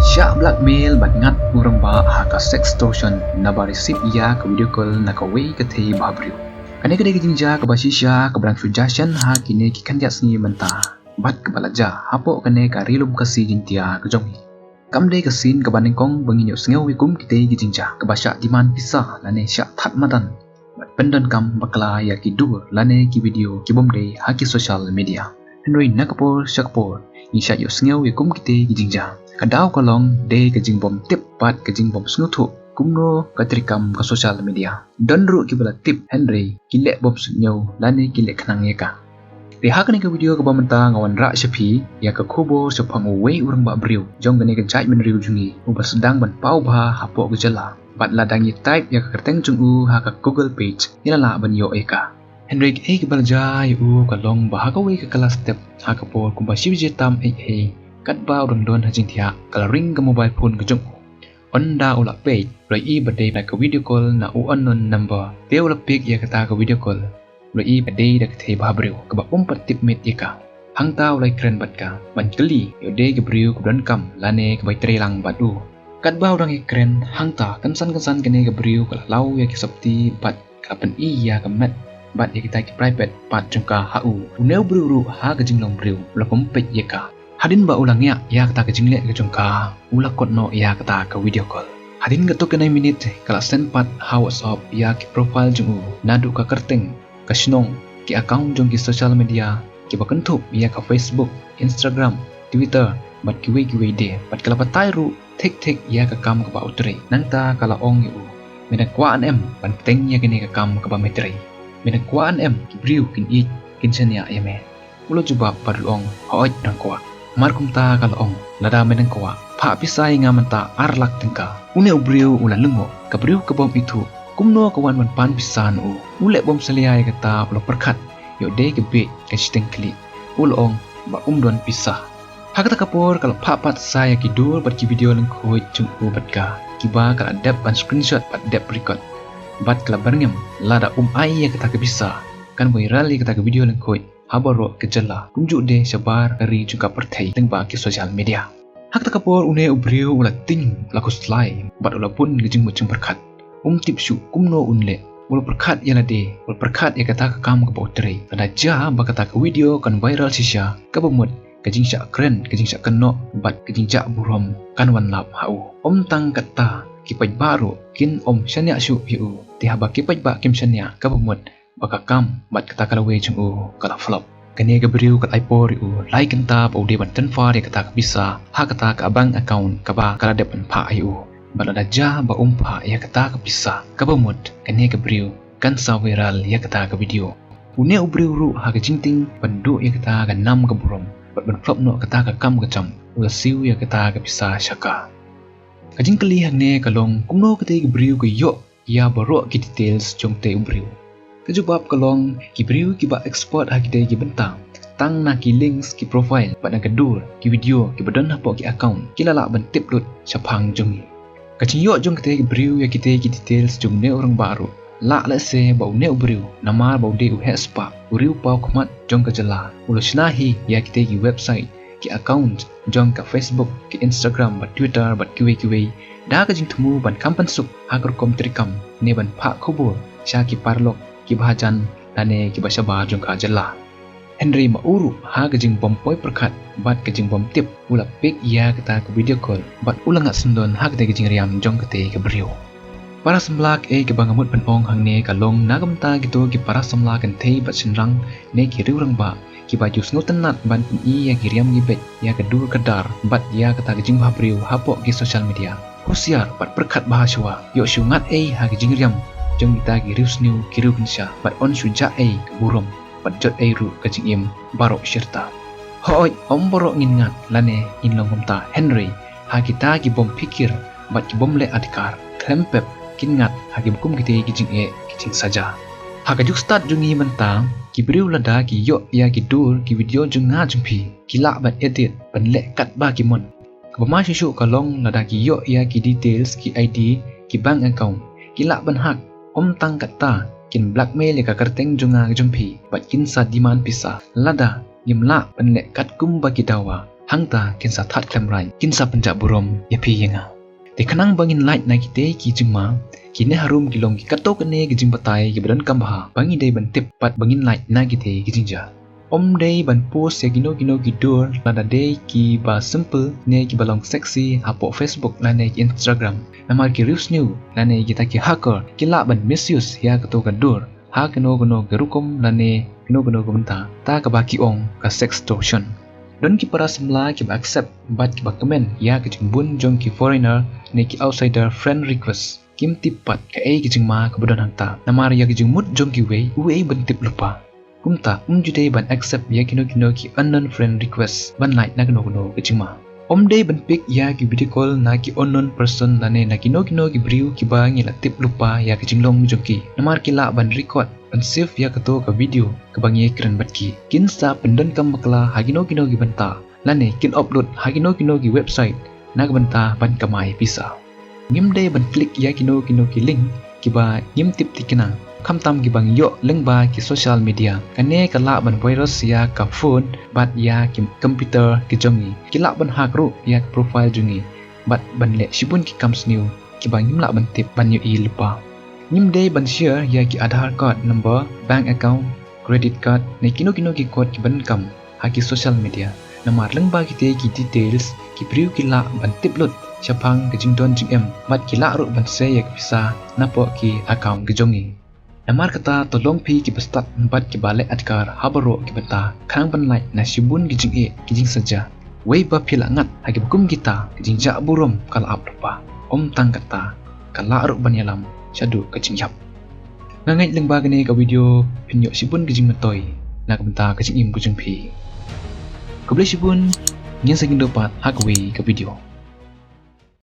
Syak blackmail bat ngat urang ba haka sextortion na ba receive ya ka video call na ka way ka thei babriu. Kane kade jinja ka basisha ka brang suggestion ha kine ki kan jasni menta. Bat ka balaja hapo kane ka rilum ka si jintia ka jong. Kamde ka sin ka baningkong bangin yo sngew wikum kite ki jinja ka basya diman pisa lane syak that madan. Bat pendan kam bakla ya ki dur lane ki video ki bomde ha ki social media. Henry nakapor syakpor ni syak yo sngew wikum kite ki jinja. Kadau kalong de kajing bom tip pat kajing bom snutu kumno katrikam ka social media donru ki bala tip Henry kile bom sunyau lani kile khnang yeka de hakani ka video ka bamanta ngawan ra shapi ya ka khubo sapang we urang ba briu jong gane ka jai men riu jungi uba sedang ban pau bha hapo ka jala bat ladang yi type ya ka kerteng jungu ha ka Google page ilala ban yo eka Henry ki balja yu ka long ba ha ka we ka kelas step ha ka por kumba shibje tam he kat ba urang don hajing thia kala ring ka mobile phone ka jong onda ula page roi I bade na ka video call na unknown number te ula pic ya kata ka video call roi I bade da ka the ba breu ka ba umpat tip met yaka hangta ulai kren bat ka ban kali yo de ka breu ka dan kam lane ka bai trelang batu kat ba urang kren hangta kansan kene ka breu ka lau ya ki sapti bat ka pen I ya ka met bat ya kita ki private pat jengka hau uneu breu ru ha ka jinglong breu ula pompet yaka Hadin ba ulang ya kata ka jingle ka jongka ula kotno ya kata ka video call. Hadin gato ka 9 minute kala send pat ha WhatsApp ya ki profile jungu nadu ka kerteng ka snong ki account jong ki social media ki bakentup ya ka Facebook, Instagram, Twitter bat ki we de pat kala patai ru tek ya ka kam ka ba utre nangta kala ong yu menak kwaan em ban teng ya kini ka kam ka ba metre menak kwaan em ki briu kin I kin senya ya me ulo juba padlong hooj nang kwa Markum ta kalong lada meneng kawa pa pisai nga menta arlak tengka une ubriu ula lengo ka briu ka bom itu kumno kawan man pan pisan ule bom seliai kata ulo perkat yo de ke be ka steng kli ulong ba don pisah hakata kapor kalau pa pat saya ki dur bat ki video leng khoi chung bat ka ki ba kala dep ban screenshot bat dep record bat kala barngem lada ai ya kata ke bisa kan viral kata ke video leng khoi habaro kejala kunjuk de sabar dari juga perthai tengba ki social media hak takapor une ubriu ula ting lakus slai bat ula pun gejing mucung perkat tipsu kumno unle ula perkat yana de ula perkat ya kata ka kam ka bautre ada ja ba kata ka video kan viral sisya ka bemut gejing syak keren gejing syak keno bat gejing jak burom kan wan lap hau tang kata kipai baru kin syanya syu hiu tihaba kipai ba kim syanya ka bemut baka kam bat kata kala we chung kala flop kane ga briu kat ipor like enta pa de ban tan far ya kata bisa ha kata ka bank account ka ba kala de pan pha bat ada ja ba pha ya kata ka bisa ka ba mut kane ga briu kan sa viral ya kata ka video une ubriu ru ha ka jingting pandu ya kata ka nam ka burom bat ban flop no kata ka kam ka cham ula siu ya kata ka bisa syaka kajing kali hangne kalong kumno kate ga briu ka yo ya baro ki details jong te ubriu kejubab kalong ki briu ki ba export ha kide ki bentang tang na ki links ki profile ba na gadur ki video ki badan ha po ki account ki lala ban tip lut sapang jong kacing yo jong kite ki briu ya kite ki details jong ne orang baru la se ba ne briu nama ba de hespa uriu pa khamat jong ka jala ulo shnahi ya kite ki website ki account jong ka Facebook ki Instagram ba Twitter ba kiwe da ka jing thumu ban kampan suk ha kom trikam ne ban pha khubur sha ki parlok ki bahajan lane ki basaba jong ka jalla Henry mauru ha gajing bom poi perkat bat gajing bom tip ula pik ya kata ke video call bat ulang sendon ha kata gajing riam jong kate ke brio para semlak ke bangamut penong hang ne kalong nagam ta gitu ki para semlak kan thei bat senrang ne ki riurang ba ki baju snutan nat ban I ya ki riam gi bet ya kedur kedar bat ya kata gajing ba brio hapo ki social media husiar bat perkat bahaswa yo syungat ha gajing riam jong kita girius new kiru kinsha bat on suja burom bat jot ru kacing im barok syirta hoi borok ngingat lane inlong komta Henry ha kita gi bom pikir bat ki bom le adikar klempep kingat ha gi bukum kite kicing saja ha kajuk start jungi mentang ki briu lada ki yo ya ki dur ki video junga jumpi kila bat edit ban le kat ba ki mon kebama shishu kalong lada ki yo ya ki details ki ID ki bank account kila ban hak tang kata kin blackmail ka kerteng junga jumpi bat kin sa diman pisa lada nimla penlek kat kum bagi dawa hangta kinsa that klamrai kinsa penjak burom ya pi yenga te kanang bangin light na kite ki jingma kine harum kilong ki kato kene ki jing patai ki badan kambaha bangi dei ban tip pat bangin light na kite ki jinja om dei ban post ya gino ki dur lada dei ki ba simple ne ki balong sexy hapo Facebook la ne ki Instagram namar ki reels new la ne kita ki hacker ki la ban misuse ya kato ka dur ha keno gerukom la ne keno benta ta ka ba ki ong ka sextortion don ki para semla ki ba accept bat ki ba comment ya ki jingbun jong ki foreigner ne ki outsider friend request kim tipat ka ki jingma ka budon hangta namar ya ki jingmut jong ki wei ban tip lupa kumta jude ban accept ya kino ki unknown friend request ban like na keno ki jingma om dei ban pic ya ki video call na ki unknown person lane na kino ki briu ki ba ngila tip lupa ya ki jinglong jong ki namar ki la ban record ban save ya kato ka video ka bangi keren bat ki kin sa pendan kam makla hagino ki banta lane kin upload hagino ki website na ka banta ban kamai pisa ngim dei ban click ya kino ki link ki ba ngim tip tikina kamtam ki bang yo lengba ki social media kane kala ban virus ya ka phone bat ya ki computer ki jongi kila ban hak ru ya profile jungi bat ban le shibun ki comes new ki bang ngim la ban tip ban yo i lupa ngim dei ban share ya ki Aadhaar card number bank account credit card ne kino ki code ki ban kam ha ki social media namar lengba ki te ki details ki priu ki la ban tip lut chapang ki jingdon jingem bat ki la ru ban se ya ki bisa napo ki account ki jongi namar kata tolong pi ki bestat empat ki balik adkar habaro ki beta kang ban like na shibun ki jing ki jing saja wei ba phila ngat hagi bukum kita ki jing ja burom kala ap lupa om tang kata kala ru ban yalam shadu ka jing yap ngangai lengba gane ka video pinyo shibun ki jing matoi na ka benta ka jing im ku jing pi ko ble shibun ngin sagin dopat hak wei ka video